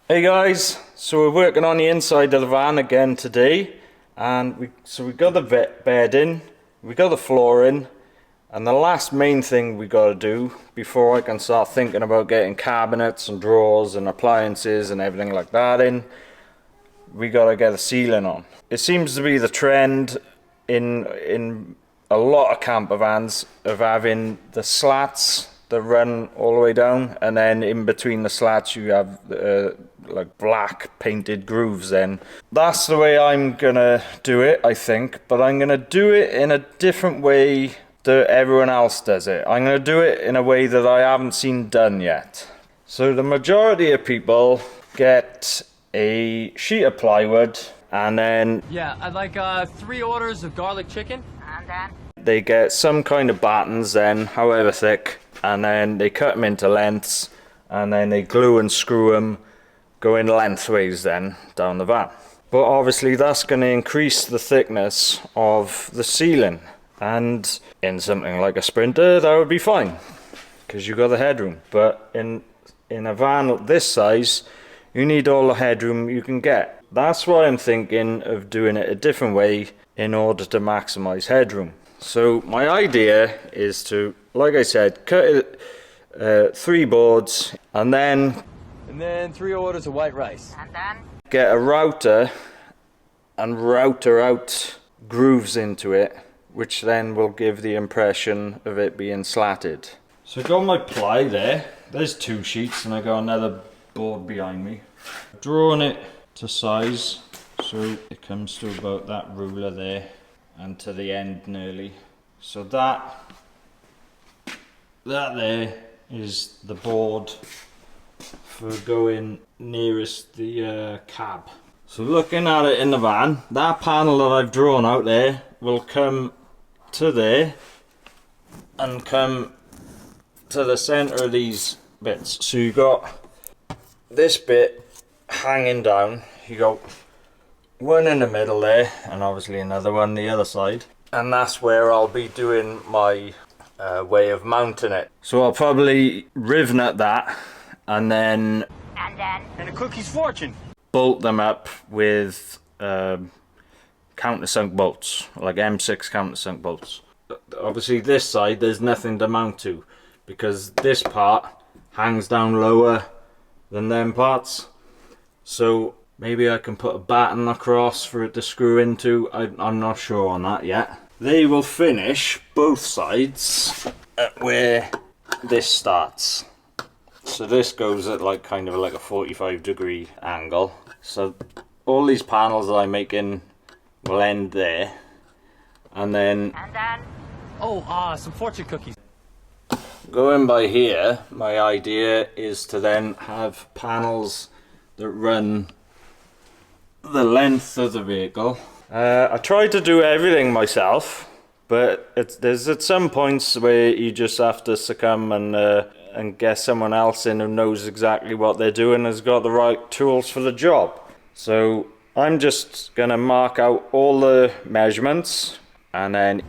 Hey guys, so we're working on the inside of the van again today, and we got the bed in, we got the floor in, and the last main thing we got to do before I can start thinking about getting cabinets and drawers and appliances and everything like that in, we got to get the ceiling on. It seems to be the trend in a lot of camper vans of having the slats that run all the way down, and then in between the slats you have like black painted grooves. Then that's the way I'm gonna do it, I think, but I'm gonna do it in a different way that everyone else does it. I'm gonna do it in a way that I haven't seen done yet. So the majority of people get a sheet of plywood, and then Yeah, I'd like 3 orders of garlic chicken. And then they get some kind of battens then, however thick, and then they cut them into lengths, and then they glue and screw them going lengthways then down the van. But obviously that's going to increase the thickness of the ceiling, and in something like a Sprinter that would be fine because you got the headroom. But in a van this size, you need all the headroom you can get. That's why I'm thinking of doing it a different way in order to maximize headroom. So my idea is to, like I said, cut it 3 boards, and then 3 orders of white rice. And then get a router and router out grooves into it, which then will give the impression of it being slatted. So I got my ply there. There's 2 sheets, and I got another board behind me. Drawing it to size, so it comes to about that ruler there and to the end nearly. So that there is the board for going nearest the cab. So looking at it in the van, that panel that I've drawn out there will come to there and come to the center of these bits. So you got this bit hanging down, you got one in the middle there, and obviously another one the other side, and that's where I'll be doing my way of mounting it. So I'll probably rivet that and then And a cookie's fortune. bolt them up with countersunk bolts, like M6 countersunk bolts. Obviously this side there's nothing to mount to because this part hangs down lower than them parts. So maybe I can put a batten across for it to screw into. I'm not sure on that yet. They will finish both sides at where this starts. So this goes at like kind of like a 45-degree angle. So all these panels that I'm making will end there. And then Some fortune cookies. going by here, my idea is to then have panels that run the length of the vehicle. I try to do everything myself, but there's at some points where you just have to succumb and get someone else in who knows exactly what they're doing, has got the right tools for the job. So I'm just gonna mark out all the measurements, and then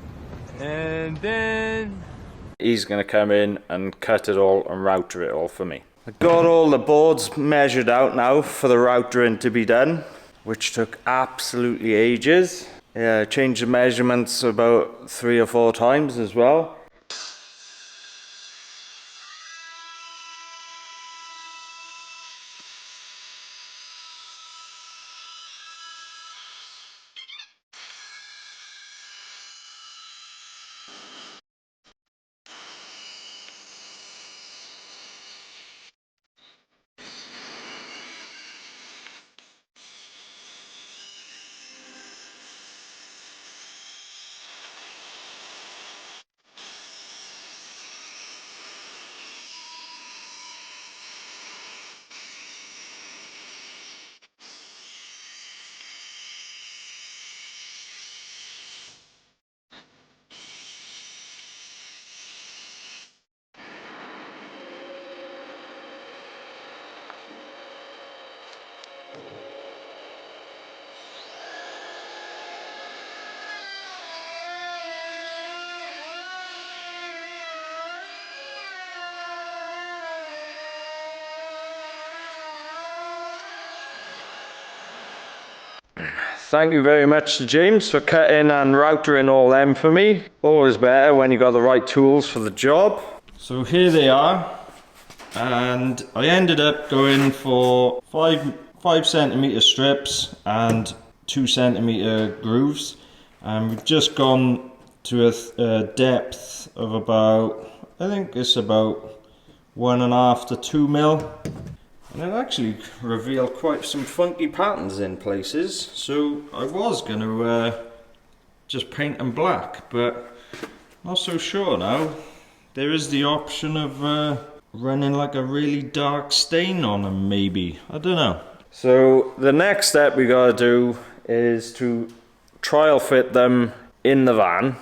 he's gonna come in and cut it all and router it all for me. I got all the boards measured out now for the routering to be done, which took absolutely ages. Yeah, I changed the measurements about 3 or 4 times as well. Thank you very much to James for cutting and routering all them for me. Always better when you got the right tools for the job. So here they are, and I ended up going for 5 centimeter strips and 2 centimeter grooves, and we've just gone to a depth of about, I think it's about 1.5 to 2 mil. And it actually revealed quite some funky patterns in places, so I was going to just paint them black, but not so sure now. There is the option of running like a really dark stain on them, maybe. I don't know. So the next step we gotta do is to trial fit them in the van,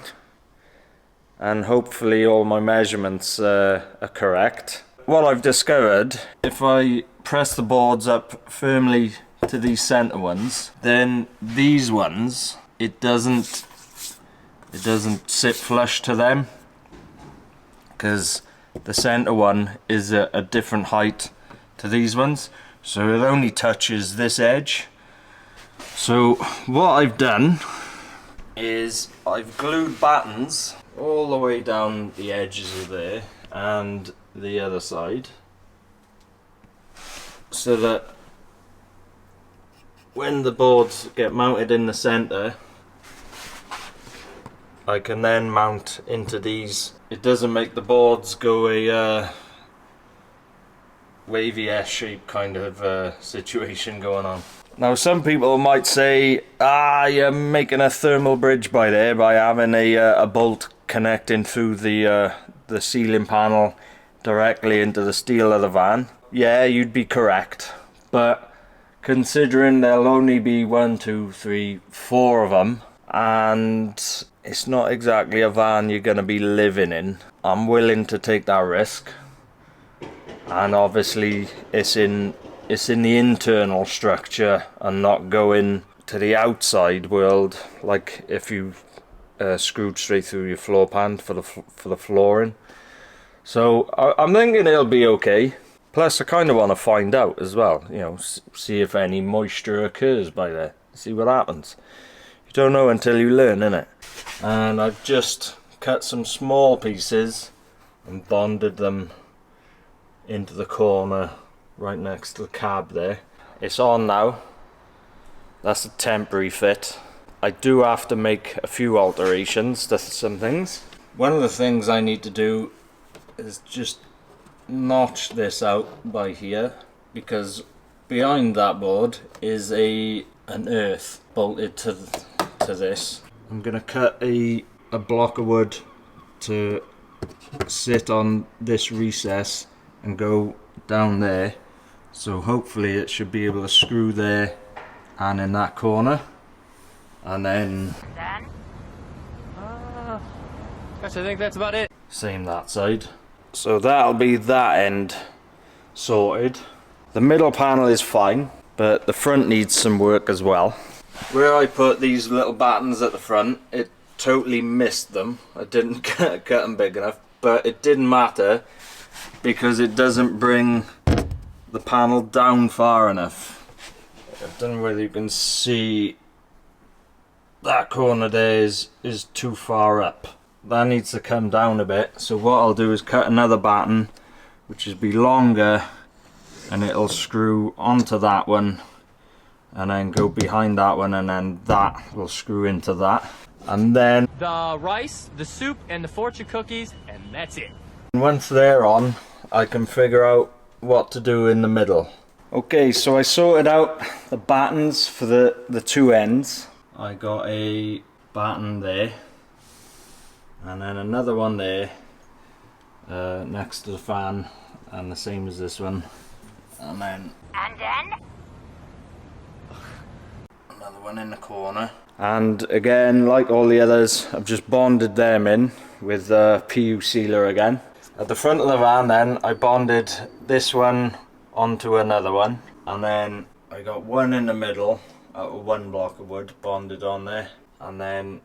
and hopefully all my measurements are correct. What I've discovered, if I press the boards up firmly to these center ones, then these ones, it doesn't sit flush to them, because the center one is a different height to these ones, so it only touches this edge. So what I've done is I've glued battens all the way down the edges of there and the other side, so that when the boards get mounted in the center, I can then mount into these. It doesn't make the boards go a wavy S-shape kind of situation going on. Now some people might say, you're making a thermal bridge by there by having a bolt connecting through the ceiling panel directly into the steel of the van. Yeah, you'd be correct, but considering there'll only be 1, 2, 3, 4 of them, and it's not exactly a van you're going to be living in, I'm willing to take that risk. And obviously it's in the internal structure and not going to the outside world, like if you screwed straight through your floor pan for the flooring. So I'm thinking it'll be okay. Plus I kind of want to find out as well, you know, see if any moisture occurs by there, see what happens. You don't know until you learn, innit? And I've just cut some small pieces and bonded them into the corner right next to the cab there. It's on now. That's a temporary fit. I do have to make a few alterations to some things. One of the things I need to do is just notch this out by here, because behind that board is an earth bolted to this. I'm gonna cut a block of wood to sit on this recess and go down there, so hopefully it should be able to screw there and in that corner, and then Gosh, I think that's about it. Same that side. So that'll be that end sorted. The middle panel is fine, but the front needs some work as well. Where I put these little battens at the front, it totally missed them. I didn't cut them big enough, but it didn't matter because it doesn't bring the panel down far enough. I don't know whether you can see that corner there is too far up. That needs to come down a bit, so what I'll do is cut another batten which will be longer, and it'll screw onto that one and then go behind that one, and then that will screw into that, and then The rice, the soup, and the fortune cookies, and that's it. once they're on, I can figure out what to do in the middle. Okay, so I sorted out the battens for the two ends. I got a batten there, and then another one there next to the fan, and the same as this one, and then another one in the corner. And again, like all the others, I've just bonded them in with PU sealer again. At the front of the van then, I bonded this one onto another one, and then I got one in the middle out of one block of wood bonded on there, and then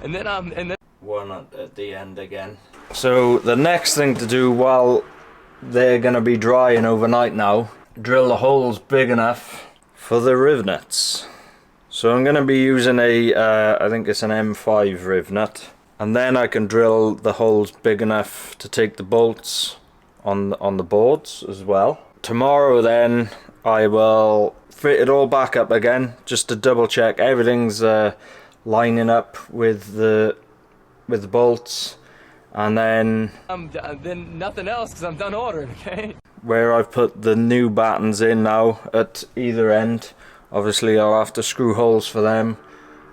and then one at the end again. So the next thing to do while they're gonna be drying overnight now, drill the holes big enough for the rivnets. So I'm going to be using a, I think it's an M5 rivnet, and then I can drill the holes big enough to take the bolts on the boards as well. Tomorrow then I will fit it all back up again, just to double check everything's lining up with the bolts, and then nothing else, because I'm done ordering, okay? Where I've put the new battens in now at either end, obviously I'll have to screw holes for them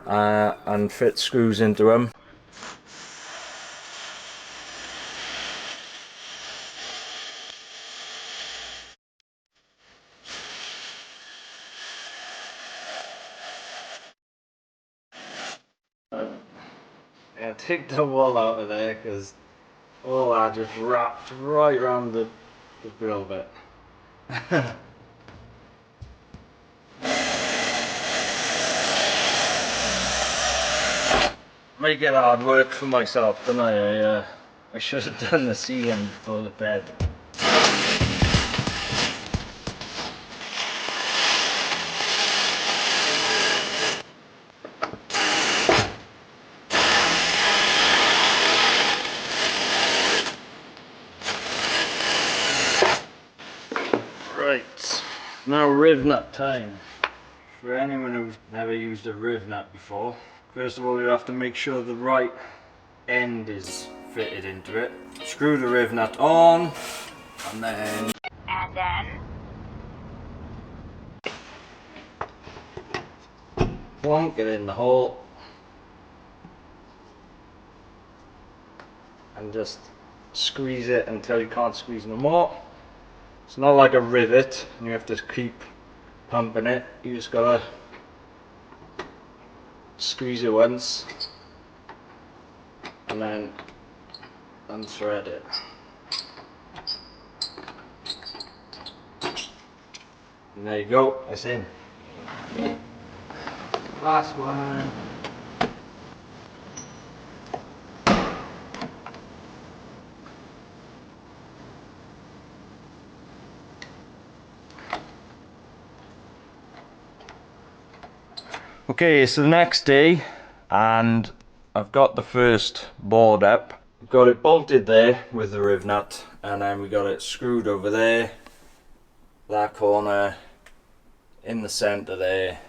and fit screws into them. Yeah, take the wool out of there, because all that just wrapped right around the drill bit. Make it hard work for myself, don't I? I should have done the ceiling before the bed. Right, now rivnet time. For anyone who's never used a rivnet before, first of all you have to make sure the right end is fitted into it. Screw the rivnet on, and then plonk it in the hole, and just squeeze it until you can't squeeze no more. It's not like a rivet and you have to keep pumping it. You just gotta squeeze it once and then unthread it. And there you go, it's in. Last one. Okay, it's the next day and I've got the first board up. We've got it bolted there with the rivnet, and then we got it screwed over there, that corner, in the centre there,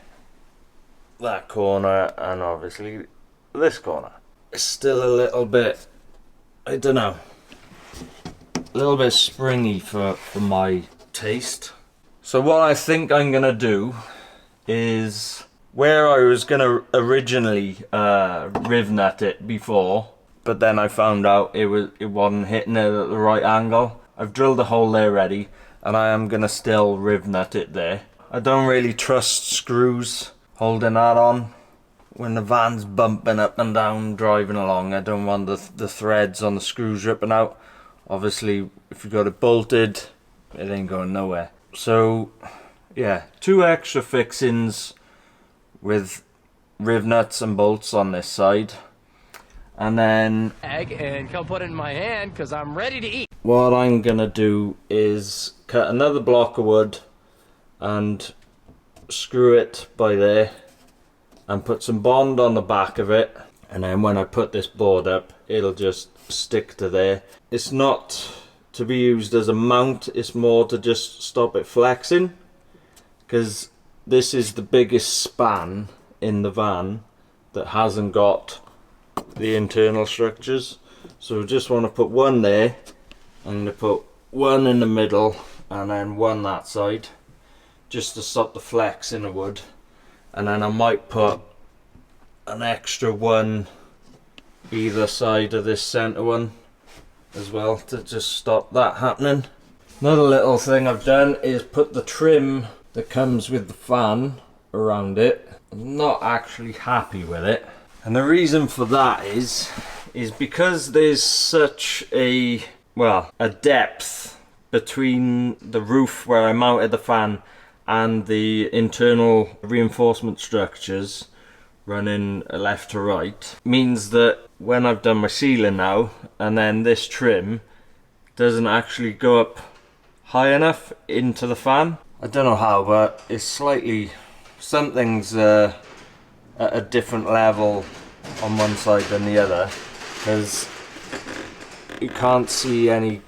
that corner, and obviously this corner. It's still a little bit, I don't know, a little bit springy for my taste. So what I think I'm gonna do is, where I was gonna originally rivnet it before, but then I found out it wasn't hitting it at the right angle. I've drilled a hole there ready, and I am gonna still rivnet it there. I don't really trust screws holding that on. When the van's bumping up and down driving along, I don't want the threads on the screws ripping out. Obviously, if you got it bolted, it ain't going nowhere. So, yeah, 2 extra fixings with rivnets and bolts on this side, and then Egg and come put it in my hand, because I'm ready to eat. what I'm gonna do is cut another block of wood and screw it by there and put some bond on the back of it, and then when I put this board up it'll just stick to there. It's not to be used as a mount, it's more to just stop it flexing, because this is the biggest span in the van that hasn't got the internal structures. So we just want to put one there. I'm going to put one in the middle and then one that side, just to stop the flex in the wood. And then I might put an extra one either side of this centre one as well, to just stop that happening. Another little thing I've done is put the trim that comes with the fan around it. I'm not actually happy with it, and the reason for that is because there's such a depth between the roof where I mounted the fan and the internal reinforcement structures running left to right, means that when I've done my ceiling now, and then this trim doesn't actually go up high enough into the fan. I don't know how, but it's slightly, something's at a different level on one side than the other, because you can't see any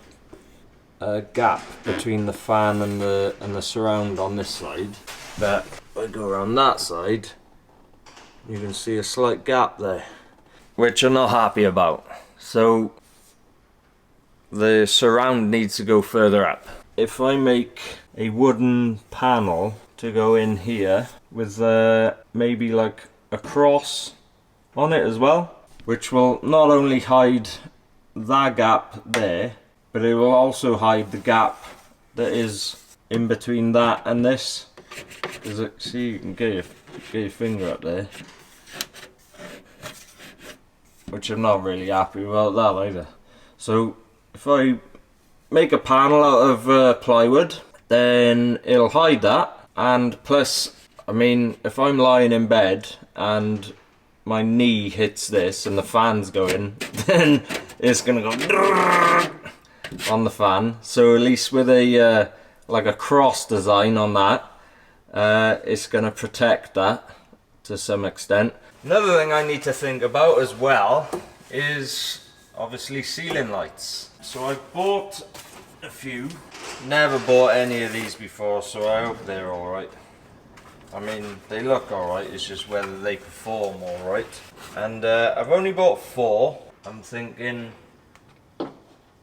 gap between the fan and the surround on this side. But if I go around that side, you can see a slight gap there, which I'm not happy about. So the surround needs to go further up. If I make a wooden panel to go in here with maybe like a cross on it as well, which will not only hide that gap there, but it will also hide the gap that is in between that and this. As you see, you can get your finger up there, which I'm not really happy about that either. So if I make a panel out of plywood, then it'll hide that. And plus, I mean, if I'm lying in bed and my knee hits this and the fan's going, then it's gonna go on the fan. So at least with a like a cross design on that, it's gonna protect that to some extent. Another thing I need to think about as well is obviously ceiling lights. So I bought a few, never bought any of these before, so I hope they're alright. I mean, they look alright, it's just whether they perform alright. And I've only bought 4. I'm thinking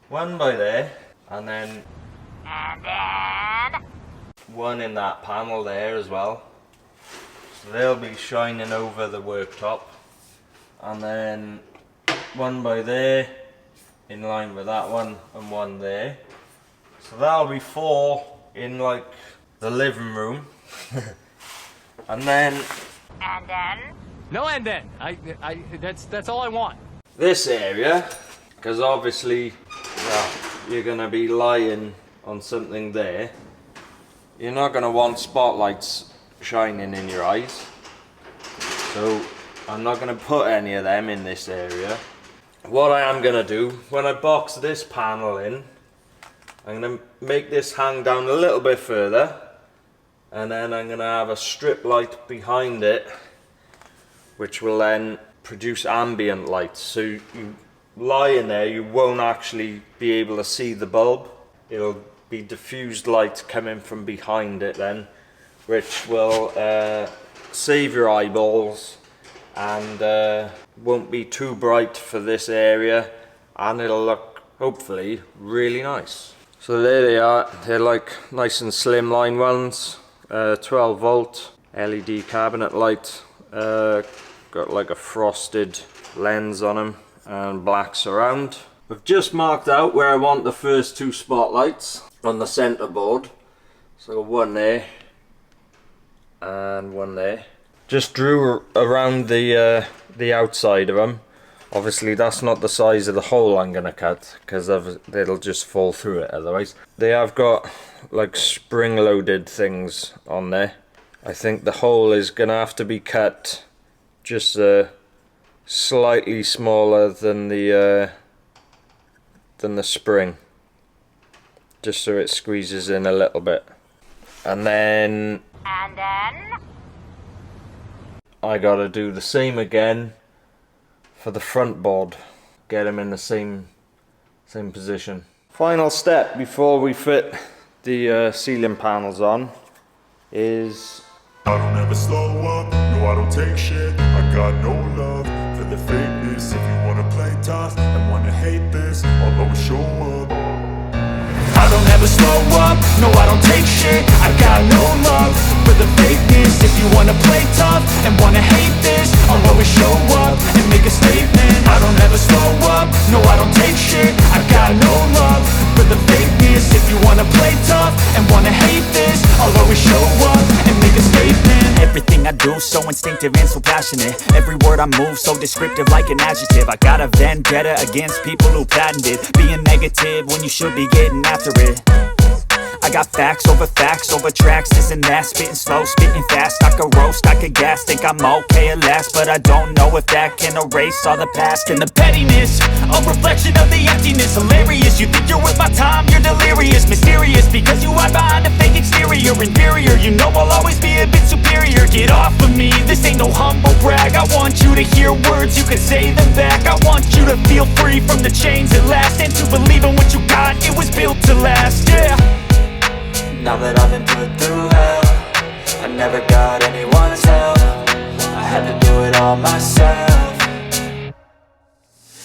one by there, and then one in that panel there as well. So they'll be shining over the worktop. And then one by there, in line with that one, and one there. So that'll be 4 in like the living room. And then No and then. That's all I want. This area, because obviously, well, you're gonna be lying on something there. You're not gonna want spotlights shining in your eyes. So I'm not gonna put any of them in this area. What I am gonna do, when I box this panel in, I'm gonna make this hang down a little bit further, and then I'm gonna have a strip light behind it, which will then produce ambient light. So you lie in there, you won't actually be able to see the bulb. It'll be diffused light coming from behind it then, which will save your eyeballs and won't be too bright for this area, and it'll look hopefully really nice. So there they are, they're like nice and slimline ones, 12 volt LED cabinet light, got like a frosted lens on them and black surround. I've just marked out where I want the first 2 spotlights on the center board, so one there and one there. Just drew around the outside of them. Obviously that's not the size of the hole I'm gonna cut, because it'll just fall through it otherwise. They have got like spring loaded things on there. I think the hole is gonna have to be cut just slightly smaller than the spring, just so it squeezes in a little bit. And then I gotta do the same again for the front board, get them in the same position. Final step before we fit the ceiling panels on is I don't ever slow up, no I don't take shit. I got no love for the fakeness. If you wanna play tough and wanna hate this, I'll always show up. I don't ever slow up, no I don't take shit. I got no love for the fakeness. If you wanna play tough and wanna hate this, I'll always show up and make a statement. I don't ever slow up, no I don't take shit. I got no love for the fakeness. If you wanna play tough and wanna hate this, I'll always show up and make a statement. Everything I do so instinctive and so passionate. Every word I move so descriptive like an adjective. I got a vendetta against people who patented being negative when you should be getting after it. I got facts over tracks, isn't that? Spitting slow, spitting fast, I could roast, I could gas. Think I'm okay at last, but I don't know if that can erase all the past. And the pettiness, a reflection of the emptiness. Hilarious, you think you're worth my time, you're delirious. Mysterious, because you hide behind a fake exterior. Inferior, you know I'll always be a bit superior. Get off of me, this ain't no humble brag. I want you to hear words, you can say them back. I want you to feel free from the chains at last, and to believe in what you got, it was built to last, yeah. Now that I've been put through hell, I never got anyone's help. I had to do it all myself.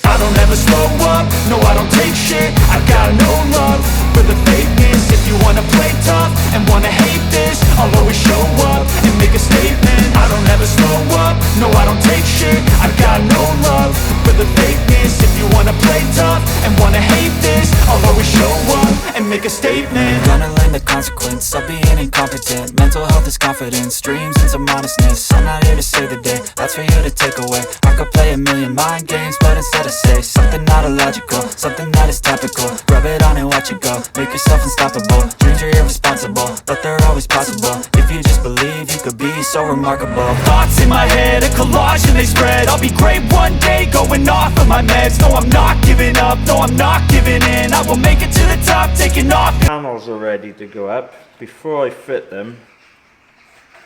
I don't ever slow up, no I don't take shit. I got no love for the fakeness. If you wanna play tough and wanna hate this, I'll always show up and make a statement. I don't ever slow up, no I don't take shit. I got no love for the fakeness. If you wanna play tough and wanna hate this, I'll always show up and make a statement. Gonna learn the consequence of being incompetent. Mental health is confidence, dreams into modestness. I'm not here to save the day, that's for you to take away. I could play a million mind games, but instead I say something not illogical, something that is topical. Rub it on and watch it go, make yourself unstoppable. Dreams are irresponsible, but they're always possible. If you just believe, you could be so remarkable. Thoughts in my head, a collage and they spread. I'll be great one day, going off of my meds. No, I'm not giving up, no, I'm not giving in. I will make it to the top, taking off. Panels are ready to go up. Before I fit them,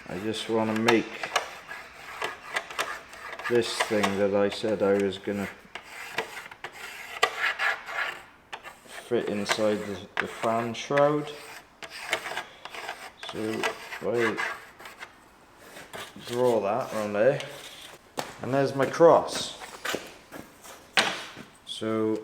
I just want to make this thing that I said I was gonna fit inside the fan shroud. So I draw that on there, and there's my cross. So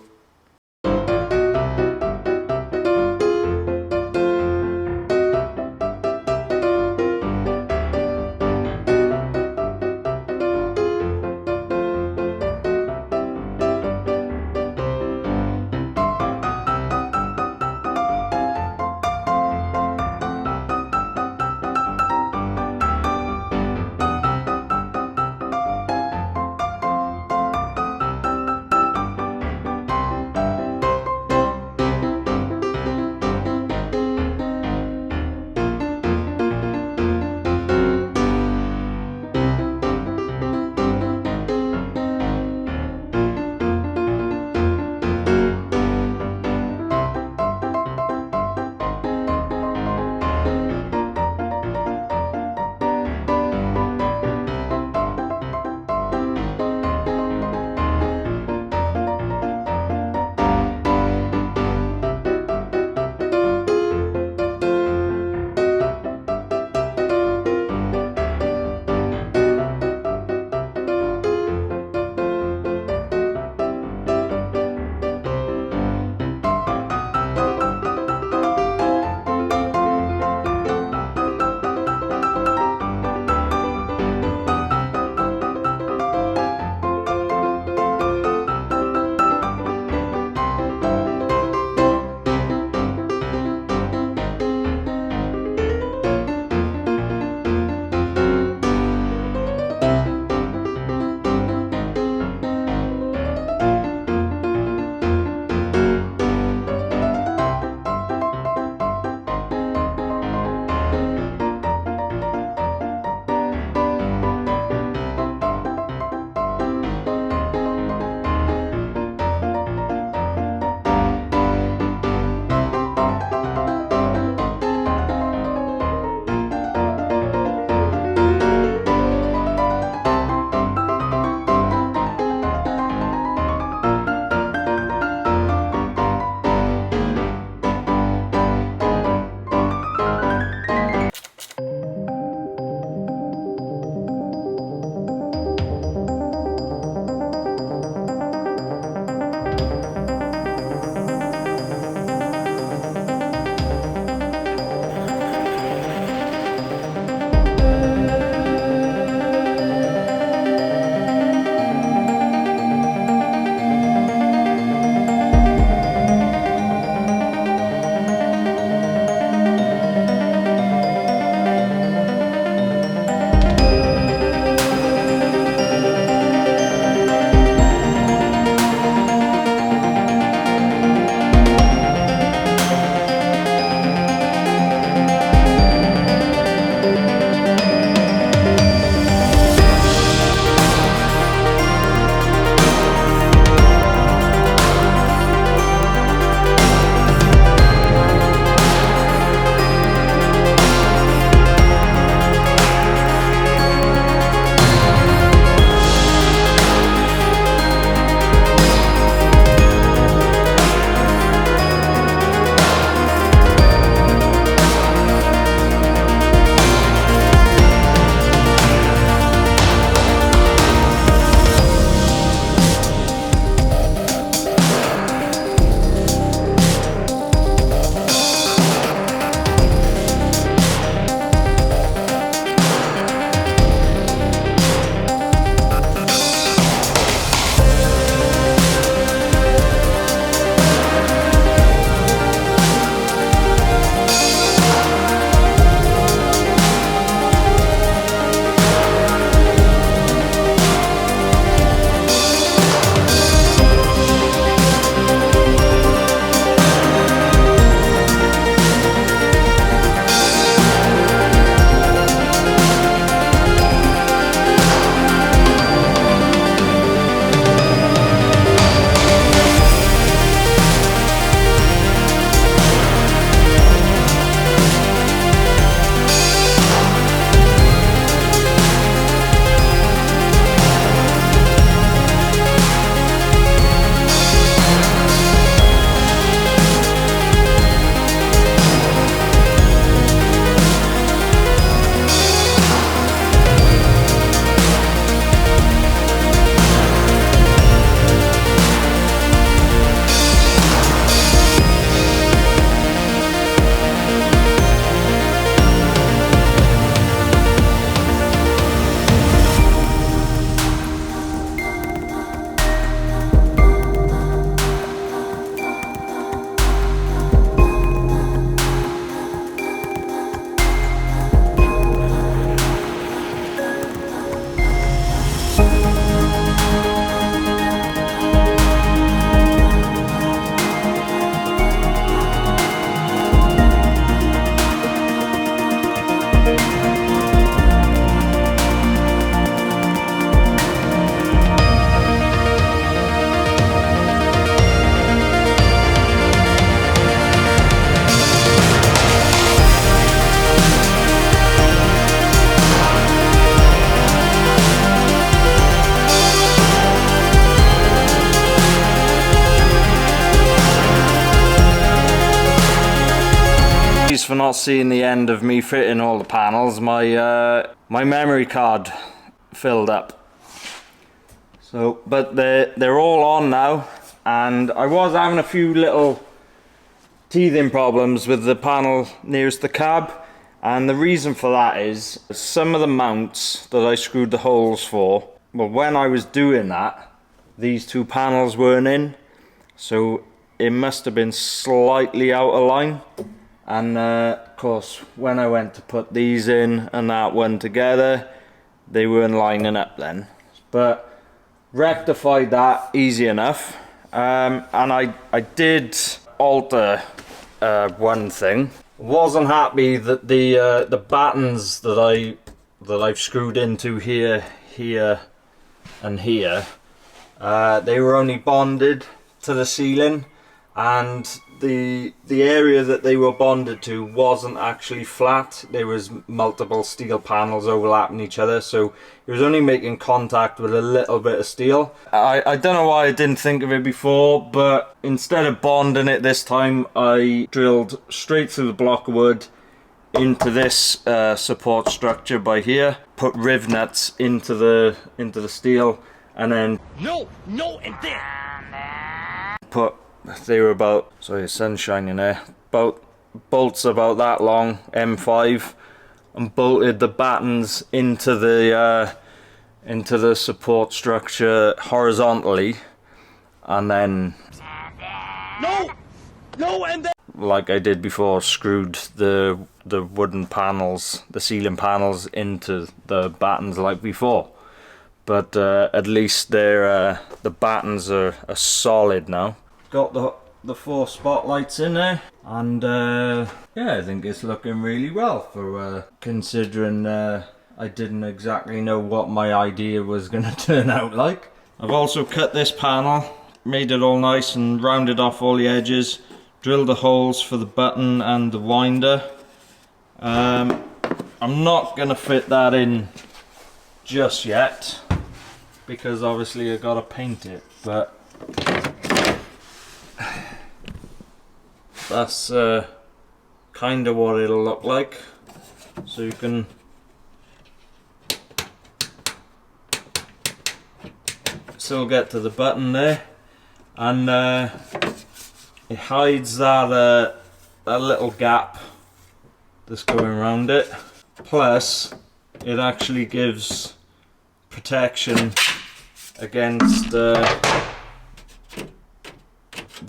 for not seeing the end of me fitting all the panels. My memory card filled up. So, but they're all on now, and I was having a few little teething problems with the panel nearest the cab, and the reason for that is some of the mounts that I screwed the holes for, well, when I was doing that, these two panels weren't in, so it must have been slightly out of line. And of course, when I went to put these in and that one together, they weren't lining up then. But rectified that easy enough. And I did alter one thing. Wasn't happy that the battens that I've screwed into here, and here, they were only bonded to the ceiling, and the area that they were bonded to wasn't actually flat. There was multiple steel panels overlapping each other, so it was only making contact with a little bit of steel. I don't know why I didn't think of it before, but instead of bonding it this time, I drilled straight through the block of wood into this support structure by here, put riv nuts into the steel, and then and then put, they were about, sorry, the sun's shining there, about bolts about that long, M5, and bolted the battens into the support structure horizontally, and then and then like I did before, screwed the wooden panels, the ceiling panels, into the battens like before. But at least they're the battens are solid now. Got the 4 spotlights in there, and yeah, I think it's looking really well for considering I didn't exactly know what my idea was going to turn out like. I've also cut this panel, made it all nice and rounded off all the edges, drilled the holes for the button and the winder. I'm not going to fit that in just yet, because obviously I've got to paint it, but that's kind of what it'll look like. So you can still get to the button there, and it hides that little gap that's going around it. Plus, it actually gives protection against the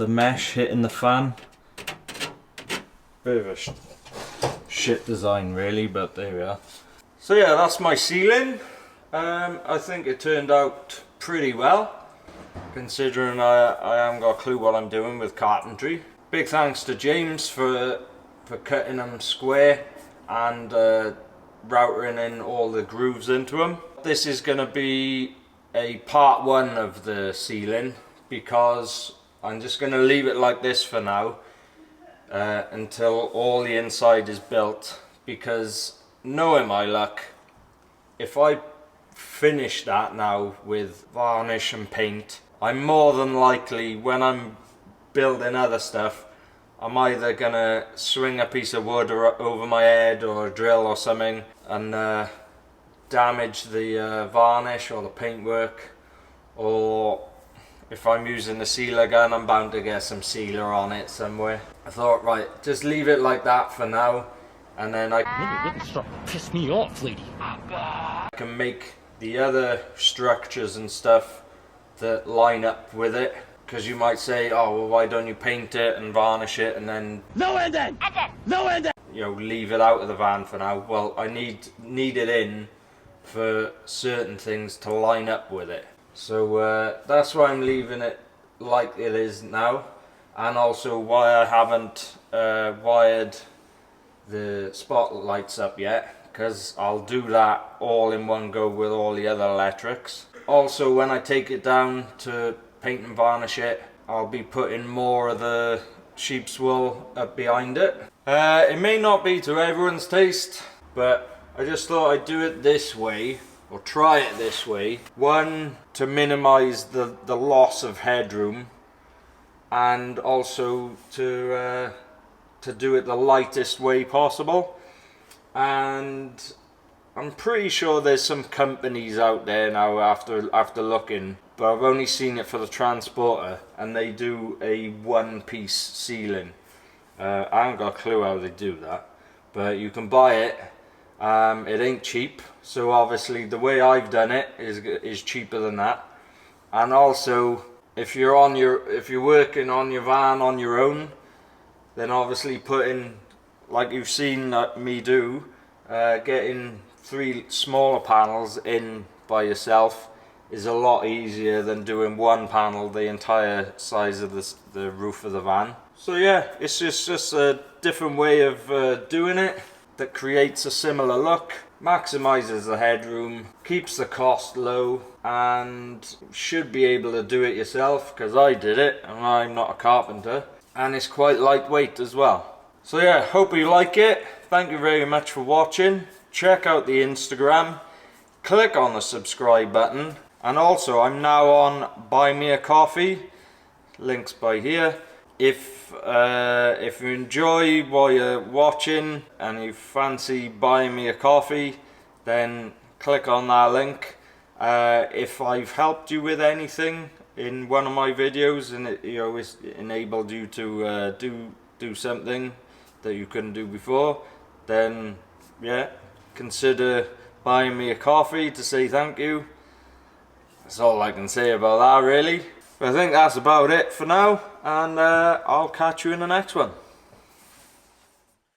mesh hitting the fan. Bit of a shit design really, but there we are. So yeah, that's my ceiling. I think it turned out pretty well, considering I haven't got a clue what I'm doing with carpentry. Big thanks to James for cutting them square and routering in all the grooves into them. This is going to be a part 1 of the ceiling, because I'm just going to leave it like this for now until all the inside is built, because knowing my luck, if I finish that now with varnish and paint, I'm more than likely, when I'm building other stuff, I'm either gonna swing a piece of wood over my head or a drill or something and damage the varnish or the paintwork, or if I'm using the sealer gun, I'm bound to get some sealer on it somewhere. I thought, right, just leave it like that for now, and then I start to piss me off, lady. can make the other structures and stuff that line up with it. Because you might say, oh, well, why don't you paint it and varnish it and then you know, leave it out of the van for now. Well, I need it in for certain things to line up with it. So that's why I'm leaving it like it is now, and also why I haven't wired the spotlights up yet, because I'll do that all in one go with all the other electrics. Also, when I take it down to paint and varnish it, I'll be putting more of the sheep's wool up behind it. It may not be to everyone's taste, but I just thought I'd do it this way, or try it this way. One, to minimize the loss of headroom, and also to to do it the lightest way possible, and I'm pretty sure there's some companies out there now after looking, but I've only seen it for the Transporter, and they do a one-piece ceiling. I haven't got a clue how they do that, but you can buy it. It ain't cheap, so obviously the way I've done it is cheaper than that. And also, if you're working on your van on your own, then obviously putting, like you've seen me do, getting 3 smaller panels in by yourself is a lot easier than doing one panel the entire size of the roof of the van. So yeah, it's just a different way of doing it that creates a similar look, maximizes the headroom, keeps the cost low, and should be able to do it yourself, because I did it and I'm not a carpenter, and it's quite lightweight as well. So yeah, hope you like it. Thank you very much for watching. Check out the Instagram, click on the subscribe button, and also I'm now on Buy Me a Coffee, links by here. If you enjoy while you're watching and you fancy buying me a coffee, then click on that link. If I've helped you with anything in one of my videos and it it's enabled you to do something that you couldn't do before, then yeah, consider buying me a coffee to say thank you. That's all I can say about that really. But I think that's about it for now, and I'll catch you in the next one.